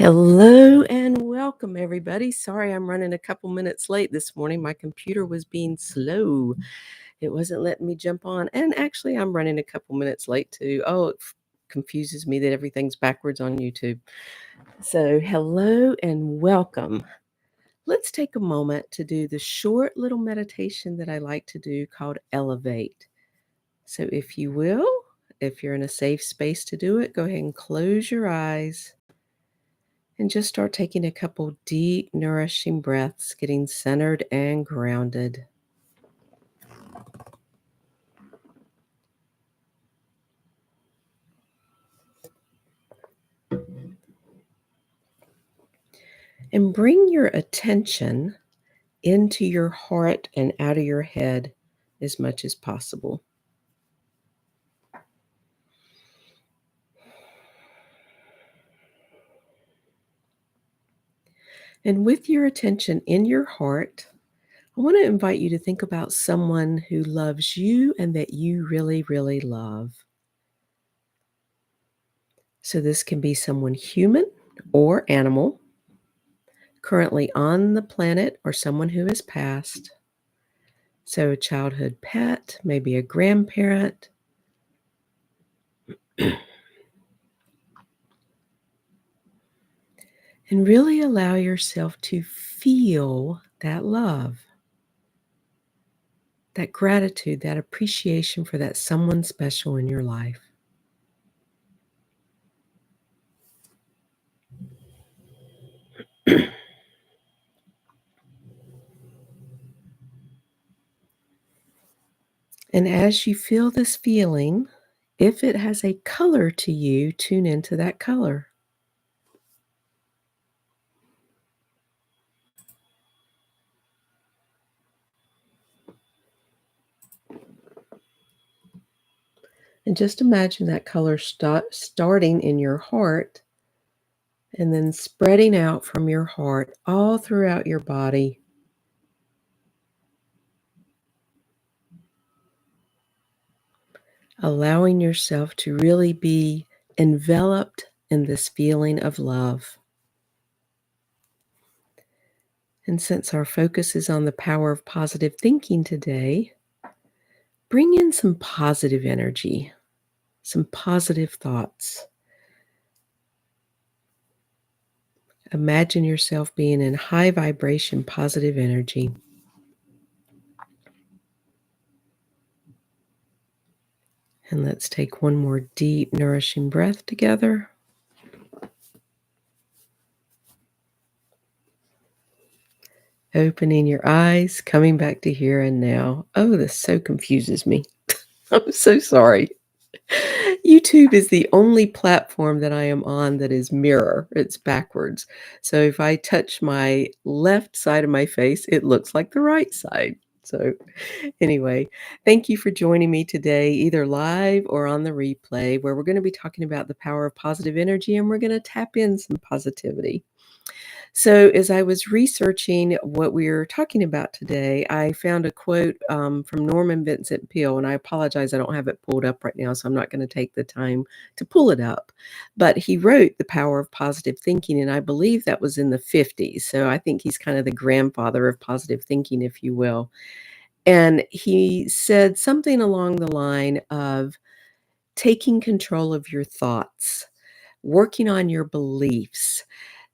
Hello and welcome, everybody. Sorry I'm running a couple minutes late this morning. My computer was being slow. It wasn't letting me jump on. And actually, I'm running a couple minutes late too. Oh, it confuses me that everything's backwards on YouTube. So, hello and welcome. Let's take a moment to do the short little meditation that I like to do called Elevate. So, if you will, if you're in a safe space to do it, go ahead and close your eyes. And just start taking a couple deep, nourishing breaths, getting centered and grounded. And bring your attention into your heart and out of your head as much as possible. And with your attention in your heart, I want to invite you to think about someone who loves you and that you really, really love. So this can be someone human or animal, currently on the planet, or someone who has passed. So a childhood pet, maybe a grandparent. And really allow yourself to feel that love, that gratitude, that appreciation for that someone special in your life. And as you feel this feeling, if it has a color to you, tune into that color. And just imagine that color starting in your heart and then spreading out from your heart all throughout your body. Allowing yourself to really be enveloped in this feeling of love. And since our focus is on the power of positive thinking today, bring in some positive energy, some positive thoughts. Imagine yourself being in high vibration, positive energy. And let's take one more deep, nourishing breath together. Opening your eyes, coming back to here and now. Oh, this so confuses me. I'm so sorry. YouTube is the only platform that I am on that is mirror. It's backwards. So if I touch my left side of my face, it looks like the right side. So anyway, thank you for joining me today, either live or on the replay, where we're going to be talking about the power of positive energy and we're going to tap in some positivity. So, as I was researching what we're talking about today, I found a quote from Norman Vincent Peale, and I apologize, I don't have it pulled up right now, so I'm not going to take the time to pull it up. But he wrote The Power of Positive Thinking, and I believe that was in the 50s. So, I think he's kind of the grandfather of positive thinking, if you will. And he said something along the line of taking control of your thoughts, working on your beliefs.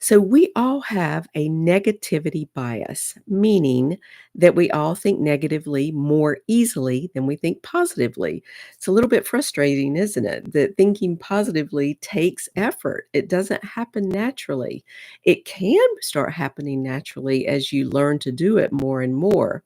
So we all have a negativity bias, meaning that we all think negatively more easily than we think positively. It's a little bit frustrating, isn't it? That thinking positively takes effort. It doesn't happen naturally. It can start happening naturally as you learn to do it more and more.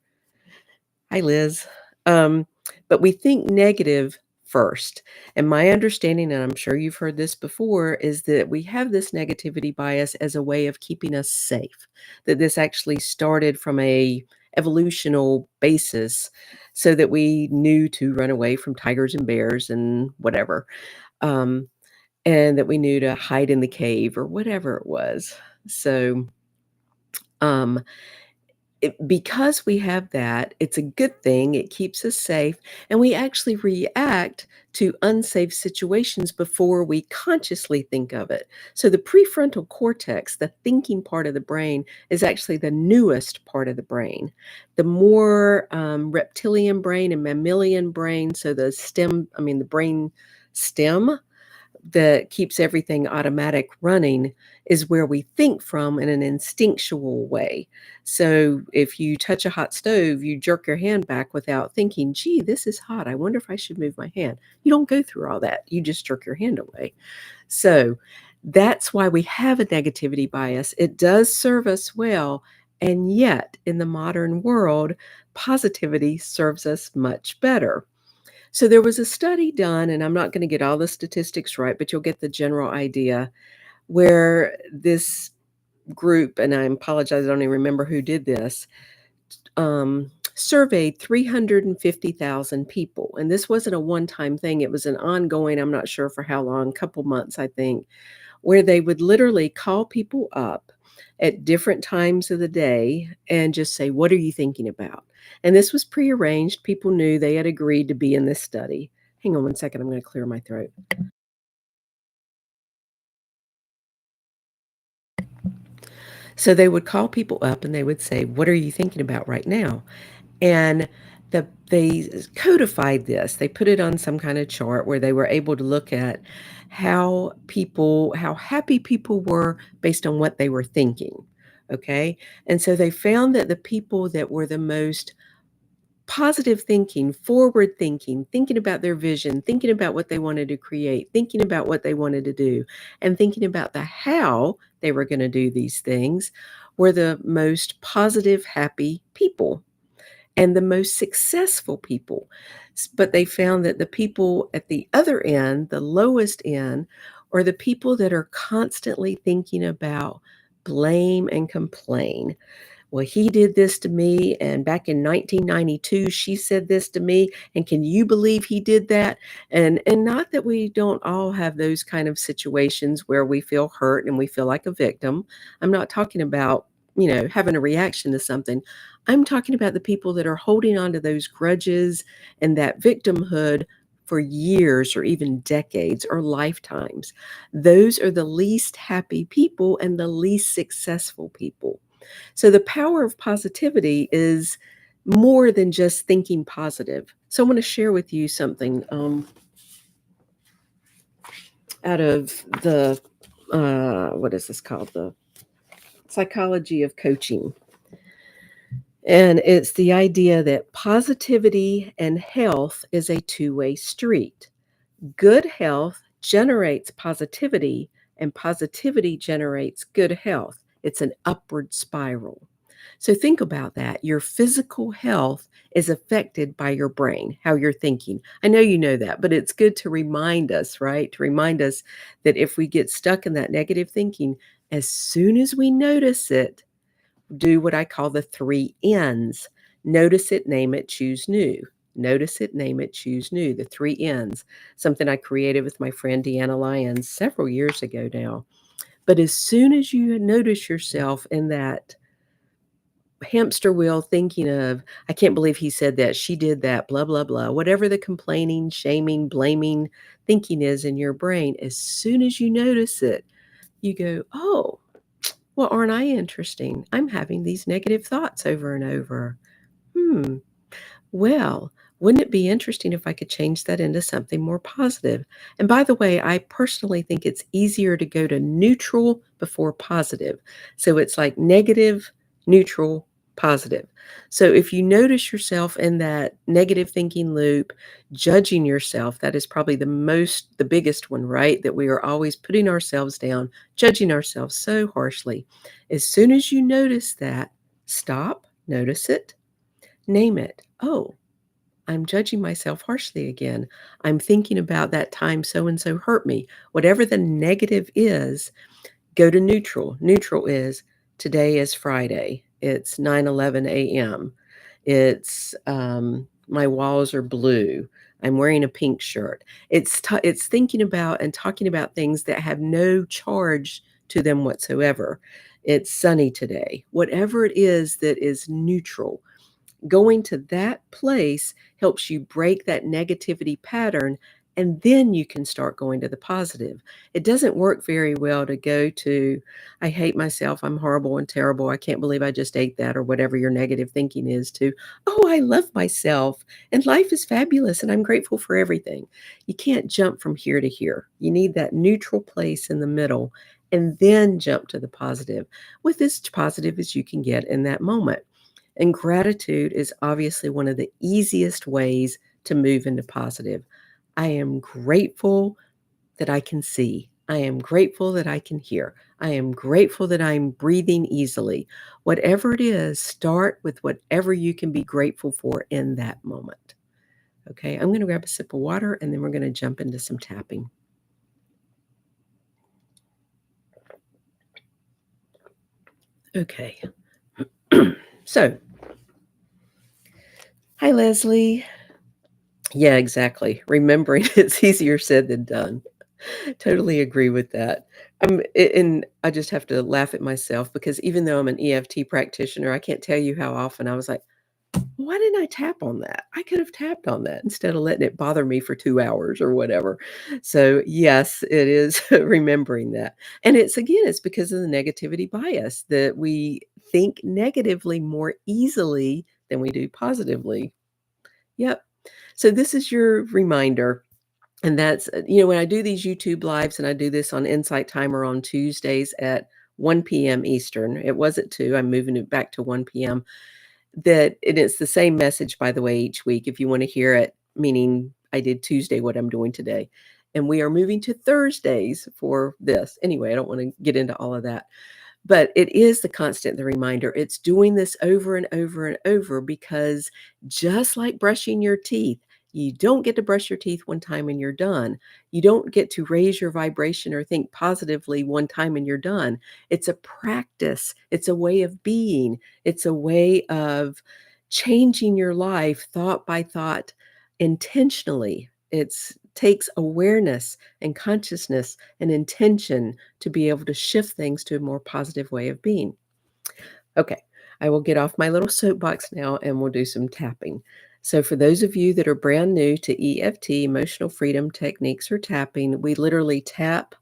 Hi, Liz. Um, but we think negative first. And my understanding, and I'm sure you've heard this before, is that we have this negativity bias as a way of keeping us safe. That this actually started from a evolutional basis so that we knew to run away from tigers and bears and whatever. Um, and that we knew to hide in the cave or whatever it was. So, um, because we have that, it's a good thing, it keeps us safe, and we actually react to unsafe situations before we consciously think of it. So the prefrontal cortex, the thinking part of the brain, is actually the newest part of the brain. The more reptilian brain and mammalian brain, so the brain stem that keeps everything automatic running is where we think from in an instinctual way. So if you touch a hot stove, you jerk your hand back without thinking, gee, this is hot. I wonder if I should move my hand. You don't go through all that. You just jerk your hand away. So that's why we have a negativity bias. It does serve us well. And yet, in the modern world, positivity serves us much better. So there was a study done, and I'm not going to get all the statistics right, but you'll get the general idea, where this group, and I apologize, I don't even remember who did this, surveyed 350,000 people. And this wasn't a one-time thing. It was an ongoing, I'm not sure for how long, couple months, I think, where they would literally call people up at different times of the day and just say, "What are you thinking about?" And this was prearranged. People knew they had agreed to be in this study. Hang on one second. I'm going to clear my throat. So they would call people up and they would say, "What are you thinking about right now?" And they codified this. They put it on some kind of chart where they were able to look at how happy people were based on what they were thinking. Okay. And so they found that the people that were the most positive thinking, forward thinking, thinking about their vision, thinking about what they wanted to create, thinking about what they wanted to do, and thinking about the how they were going to do these things were the most positive, happy people and the most successful people. But they found that the people at the other end, the lowest end, are the people that are constantly thinking about blame and complain. Well, he did this to me, and back in 1992, she said this to me, and can you believe he did that? And not that we don't all have those kind of situations where we feel hurt and we feel like a victim. I'm not talking about, having a reaction to something. I'm talking about the people that are holding on to those grudges and that victimhood for years or even decades or lifetimes. Those are the least happy people and the least successful people. So the power of positivity is more than just thinking positive. So I want to share with you something out of the what is this called? The psychology of coaching. And it's the idea that positivity and health is a two-way street. Good health generates positivity, and positivity generates good health. It's an upward spiral. So think about that. Your physical health is affected by your brain, how you're thinking. I know you know that, but it's good to remind us, right? To remind us that if we get stuck in that negative thinking, as soon as we notice it, do what I call the 3 N's. Notice it, name it, choose new. Notice it, name it, choose new. The 3 N's, something I created with my friend Deanna Lyons several years ago now. But as soon as you notice yourself in that hamster wheel thinking of, I can't believe he said that, she did that, blah, blah, blah, whatever the complaining, shaming, blaming thinking is in your brain, as soon as you notice it, you go, oh, well, aren't I interesting? I'm having these negative thoughts over and over. Hmm. Well, wouldn't it be interesting if I could change that into something more positive? And by the way, I personally think it's easier to go to neutral before positive. So it's like negative, neutral, positive. So if you notice yourself in that negative thinking loop, judging yourself, that is probably the biggest one, right? That we are always putting ourselves down, judging ourselves so harshly. As soon as you notice that, stop, notice it, name it. Oh, I'm judging myself harshly again. I'm thinking about that time so and so hurt me. Whatever the negative is, go to neutral. Neutral is today is Friday. It's 9:11 a.m. It's my walls are blue. I'm wearing a pink shirt. It's thinking about and talking about things that have no charge to them whatsoever. It's sunny today. Whatever it is that is neutral, going to that place helps you break that negativity pattern, and then you can start going to the positive. It doesn't work very well to go to, I hate myself, I'm horrible and terrible, I can't believe I just ate that, or whatever your negative thinking is, to, oh, I love myself and life is fabulous and I'm grateful for everything. You can't jump from here to here. You need that neutral place in the middle and then jump to the positive with as positive as you can get in that moment. And gratitude is obviously one of the easiest ways to move into positive. I am grateful that I can see. I am grateful that I can hear. I am grateful that I'm breathing easily. Whatever it is, start with whatever you can be grateful for in that moment. Okay, I'm going to grab a sip of water and then we're going to jump into some tapping. Okay. So, hi, Leslie. Yeah, exactly. Remembering it's easier said than done. Totally agree with that. And I just have to laugh at myself because even though I'm an EFT practitioner, I can't tell you how often I was like, why didn't I tap on that? I could have tapped on that instead of letting it bother me for 2 hours or whatever. So, yes, it is remembering that. And it's because of the negativity bias that we think negatively more easily than we do positively. Yep. So, this is your reminder. And that's, when I do these YouTube lives, and I do this on Insight Timer on Tuesdays at 1 p.m. Eastern. It was at 2. I'm moving it back to 1 p.m. And it's the same message, by the way, each week. If you want to hear it, meaning I did Tuesday, what I'm doing today. And we are moving to Thursdays for this. Anyway, I don't want to get into all of that. But it is the reminder. It's doing this over and over and over because just like brushing your teeth, you don't get to brush your teeth one time and you're done. You don't get to raise your vibration or think positively one time and you're done. It's a practice. It's a way of being. It's a way of changing your life thought by thought intentionally. It takes awareness and consciousness and intention to be able to shift things to a more positive way of being. Okay, I will get off my little soapbox now and we'll do some tapping. So, for those of you that are brand new to EFT, emotional freedom techniques, or tapping, we literally tap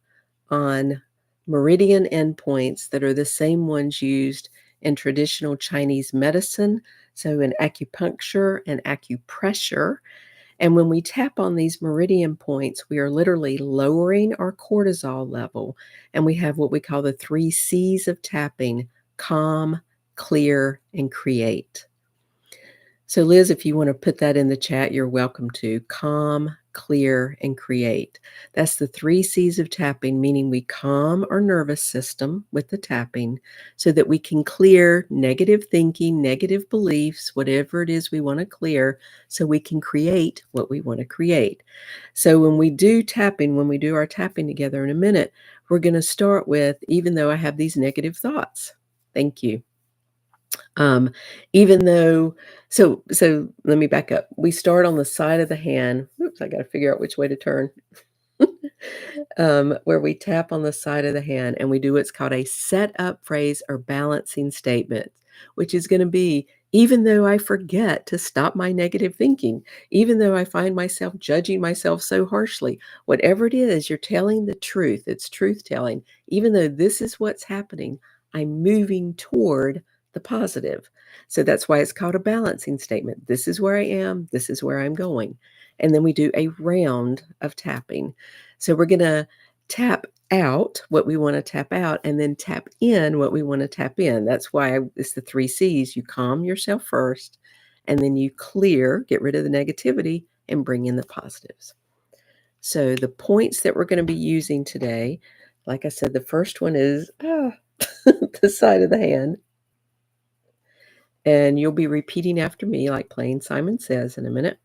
on meridian endpoints that are the same ones used in traditional Chinese medicine, so in acupuncture and acupressure. And when we tap on these meridian points, we are literally lowering our cortisol level. And we have what we call the 3 C's of tapping: calm, clear, and create. So, Liz, if you want to put that in the chat, you're welcome to. Calm, clear, and create. That's the 3 C's of tapping, meaning we calm our nervous system with the tapping so that we can clear negative thinking, negative beliefs, whatever it is we want to clear, so we can create what we want to create. So, when we do our tapping together in a minute, we're going to start with, even though I have these negative thoughts. Thank you. Um, even though, so let me back up. We start on the side of the hand. Oops, I got to figure out which way to turn. Where we tap on the side of the hand and we do what's called a set up phrase or balancing statement, which is going to be, even though I forget to stop my negative thinking, even though I find myself judging myself so harshly, whatever it is, you're telling the truth. It's truth telling. Even though this is what's happening, I'm moving toward the positive. So that's why it's called a balancing statement. This is where I am. This is where I'm going. And then we do a round of tapping. So we're going to tap out what we want to tap out and then tap in what we want to tap in. That's why it's the 3 C's. You calm yourself first, and then you clear, get rid of the negativity, and bring in the positives. So the points that we're going to be using today, like I said, the first one is the side of the hand. And you'll be repeating after me, like Plain Simon Says, in a minute.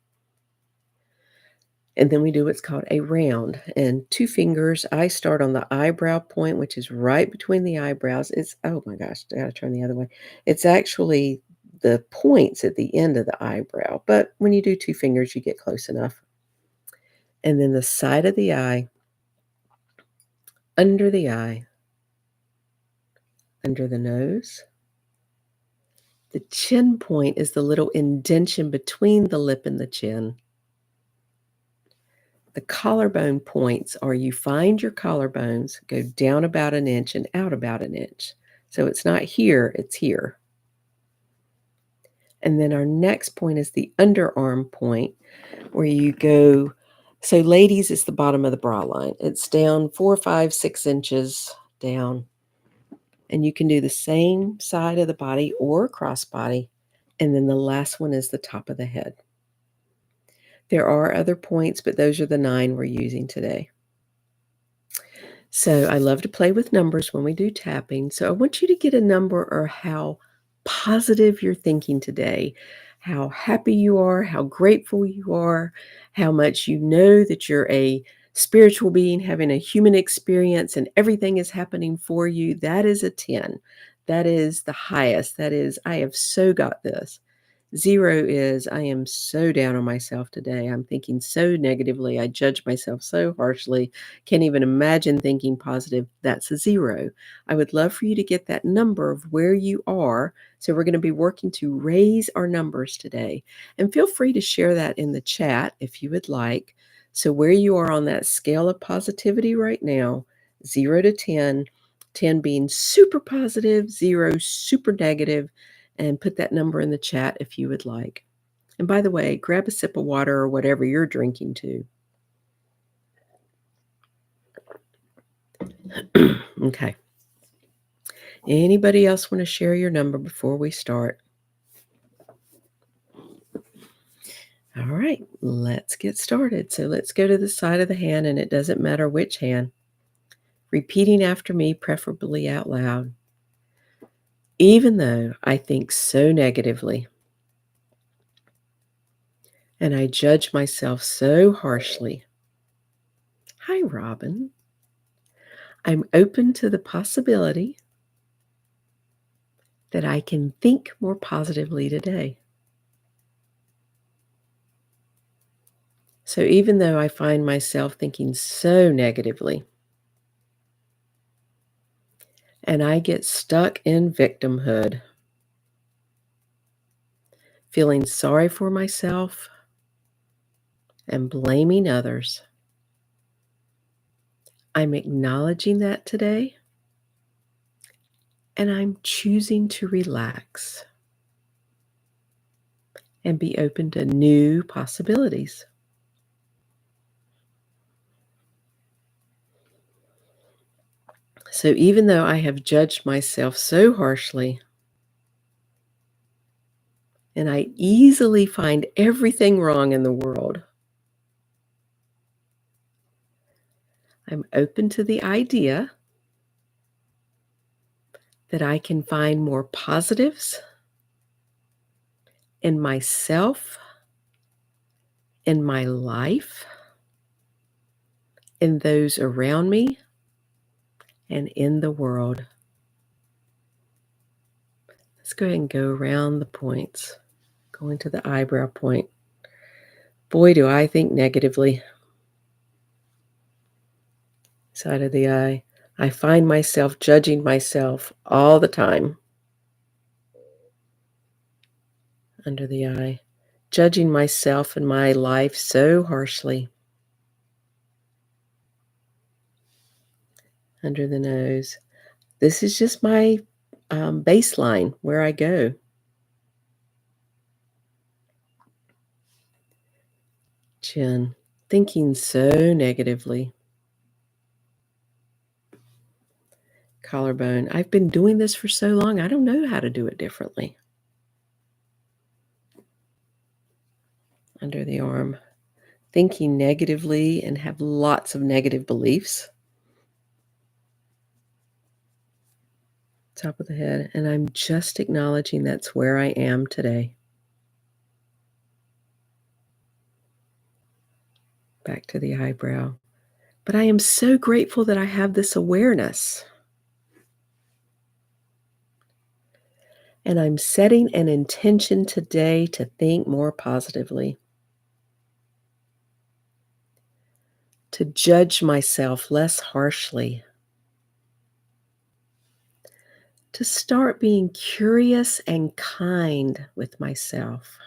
And then we do what's called a round. And 2 fingers, I start on the eyebrow point, which is right between the eyebrows. It's, oh my gosh, I gotta turn the other way. It's actually the points at the end of the eyebrow. But when you do 2 fingers, you get close enough. And then the side of the eye, under the eye, under the nose. The chin point is the little indention between the lip and the chin. The collarbone points are you find your collarbones, go down about an inch and out about an inch. So it's not here, it's here. And then our next point is the underarm point, where you go. So ladies, it's the bottom of the bra line. It's down 4, 5, 6 inches down. And you can do the same side of the body or cross body. And then the last one is the top of the head. There are other points, but those are the 9 we're using today. So I love to play with numbers when we do tapping. So I want you to get a number or how positive you're thinking today, how happy you are, how grateful you are, how much you know that you're a spiritual being having a human experience and everything is happening for you. That is a 10. That is the highest. That is, I have so got this. 0 is, I am so down on myself today. I'm thinking so negatively. I judge myself so harshly. Can't even imagine thinking positive. That's a 0. I would love for you to get that number of where you are. So we're going to be working to raise our numbers today. And feel free to share that in the chat if you would like. So where you are on that scale of positivity right now, 0 to 10, 10 being super positive, 0 super negative, and put that number in the chat if you would like. And by the way, grab a sip of water or whatever you're drinking too. Okay. Anybody else want to share your number before we start? All right, let's get started. So let's go to the side of the hand, and it doesn't matter which hand. Repeating after me, preferably out loud. Even though I think so negatively, and I judge myself so harshly. Hi, Robin. I'm open to the possibility that I can think more positively today. So even though I find myself thinking so negatively, and I get stuck in victimhood, feeling sorry for myself and blaming others, I'm acknowledging that today, and I'm choosing to relax and be open to new possibilities. So even though I have judged myself so harshly, and I easily find everything wrong in the world, I'm open to the idea that I can find more positives in myself, in my life, in those around me, and in the world. Let's go ahead and go around the points, going to the eyebrow point. Boy, do I think negatively. Side of the eye. I find myself judging myself all the time. Under the eye. Judging myself and my life so harshly. Under the nose. This is just my baseline where I go. Chin. Thinking so negatively. Collarbone. I've been doing this for so long, I don't know how to do it differently. Under the arm. Thinking negatively and have lots of negative beliefs. Top of the head. And I'm just acknowledging that's where I am today. Back to the eyebrow. But I am so grateful that I have this awareness. And I'm setting an intention today to think more positively. To judge myself less harshly. to start being curious and kind with myself.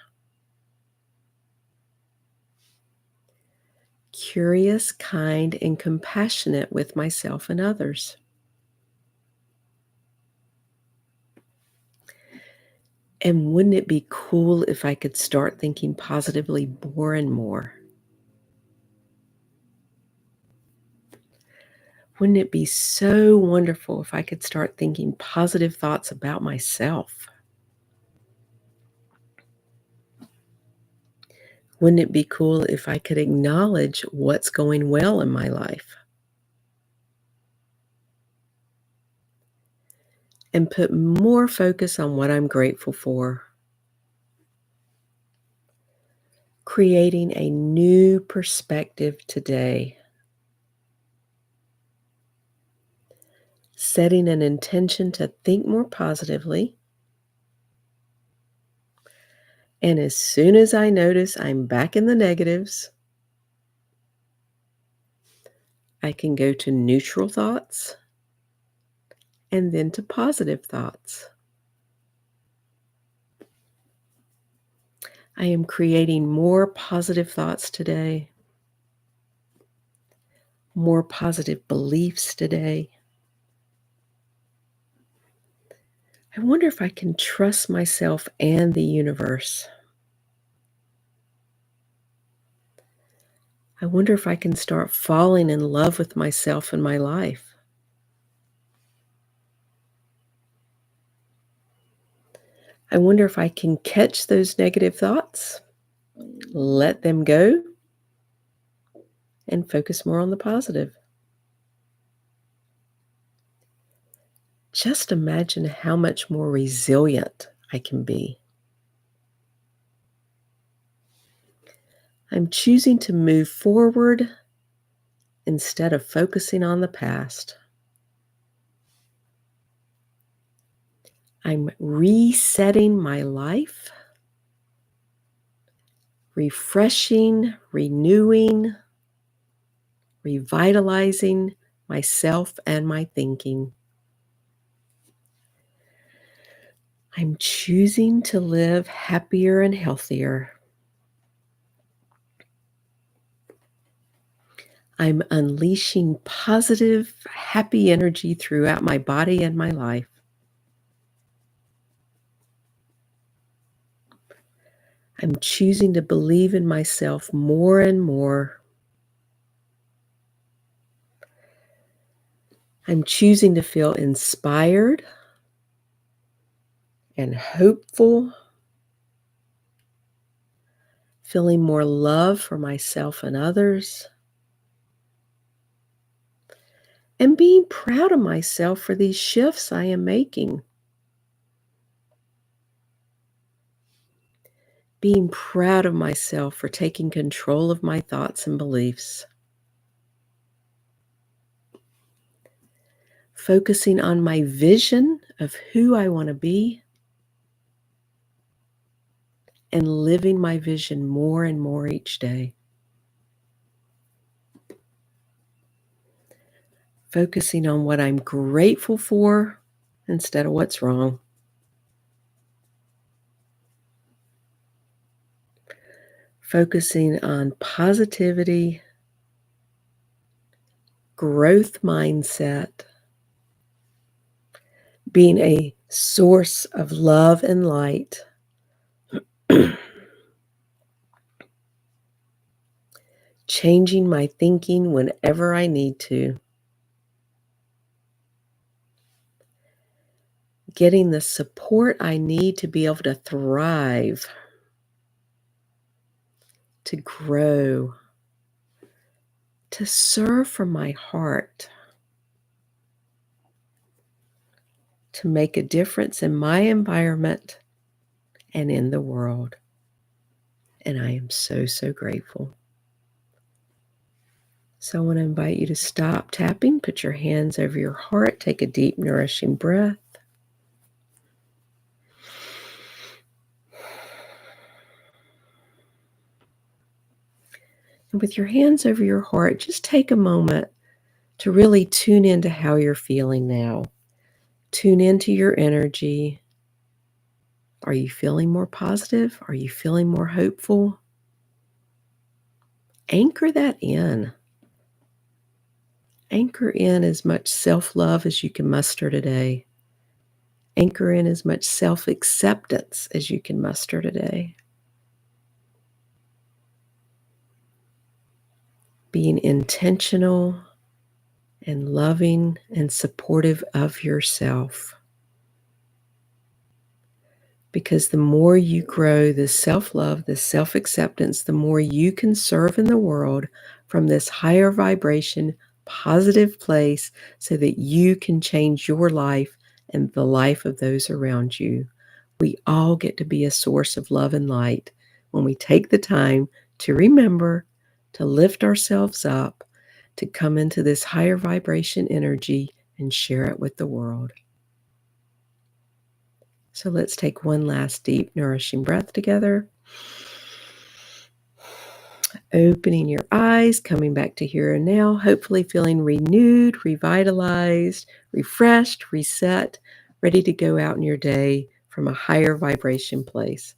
Curious, kind, and compassionate with myself and others. And wouldn't it be cool if I could start thinking positively more and more? Wouldn't it be so wonderful if I could start thinking positive thoughts about myself? Wouldn't it be cool if I could acknowledge what's going well in my life and put more focus on what I'm grateful for? Creating a new perspective today. Setting an intention to think more positively. And as soon as I notice I'm back in the negatives, I can go to neutral thoughts and then to positive thoughts. I am creating more positive thoughts today, more positive beliefs today. I wonder if I can trust myself and the universe. I wonder if I can start falling in love with myself and my life. I wonder if I can catch those negative thoughts, let them go, and focus more on the positive. Just imagine how much more resilient I can be. I'm choosing to move forward instead of focusing on the past. I'm resetting my life, refreshing, renewing, revitalizing myself and my thinking. I'm choosing to live happier and healthier. I'm unleashing positive, happy energy throughout my body and my life. I'm choosing to believe in myself more and more. I'm choosing to feel inspired and hopeful, feeling more love for myself and others, and being proud of myself for these shifts I am making. Being proud of myself for taking control of my thoughts and beliefs. Focusing on my vision of who I want to be and living my vision more and more each day. Focusing on what I'm grateful for instead of what's wrong. Focusing on positivity, growth mindset, being a source of love and light. Changing my thinking whenever I need to. Getting the support I need to be able to thrive, to grow, to serve from my heart, to make a difference in my environment and in the world. And I am so, so grateful. So I want to invite you to stop tapping, put your hands over your heart, take a deep, nourishing breath. And with your hands over your heart, just take a moment to really tune into how you're feeling now. Tune into your energy. Are you feeling more positive? Are you feeling more hopeful? Anchor that in. Anchor in as much self-love as you can muster today. Anchor in as much self-acceptance as you can muster today. Being intentional and loving and supportive of yourself. Because the more you grow this self-love, this self-acceptance, the more you can serve in the world from this higher vibration, positive place so that you can change your life and the life of those around you. We all get to be a source of love and light when we take the time to remember, to lift ourselves up, to come into this higher vibration energy and share it with the world. So let's take one last deep, nourishing breath together. Opening your eyes, coming back to here and now, hopefully feeling renewed, revitalized, refreshed, reset, ready to go out in your day from a higher vibration place.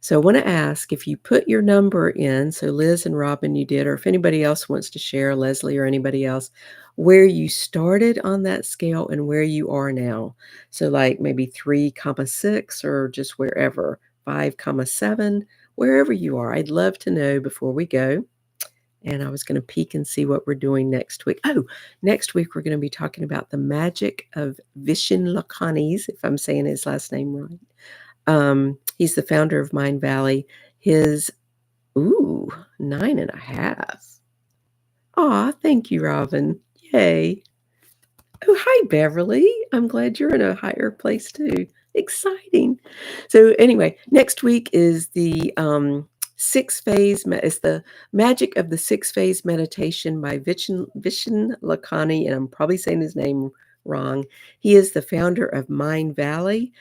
So I want to ask if you put your number in, so Liz and Robin, you did, or if anybody else wants to share, Leslie or anybody else, where you started on that scale and where you are now. So like maybe 3,6 or just wherever, 5,7, wherever you are. I'd love to know before we go. And I was going to peek and see what we're doing next week. Oh, next week we're going to be talking about the magic of Vishen Lakhani's, if I'm saying his last name right. He's the founder of Mind Valley. His, 9.5. Aw, thank you, Robin. Yay. Oh, hi, Beverly. I'm glad you're in a higher place too. Exciting. So anyway, next week is the it's the magic of the 6-phase meditation by Vishen Lakhani, and I'm probably saying his name wrong. He is the founder of Mind Valley,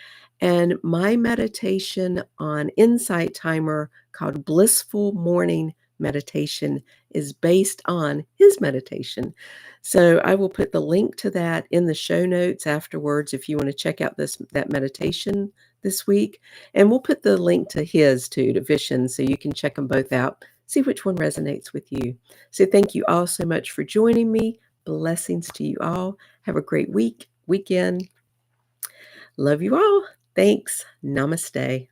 and my meditation on Insight Timer called Blissful Morning Meditation is based on his meditation. So I will put the link to that in the show notes afterwards if you want to check out that meditation this week. And we'll put the link to his too, to Vishen, so you can check them both out, see which one resonates with you. So thank you all so much for joining me. Blessings to you all. Have a great weekend. Love you all. Thanks. Namaste.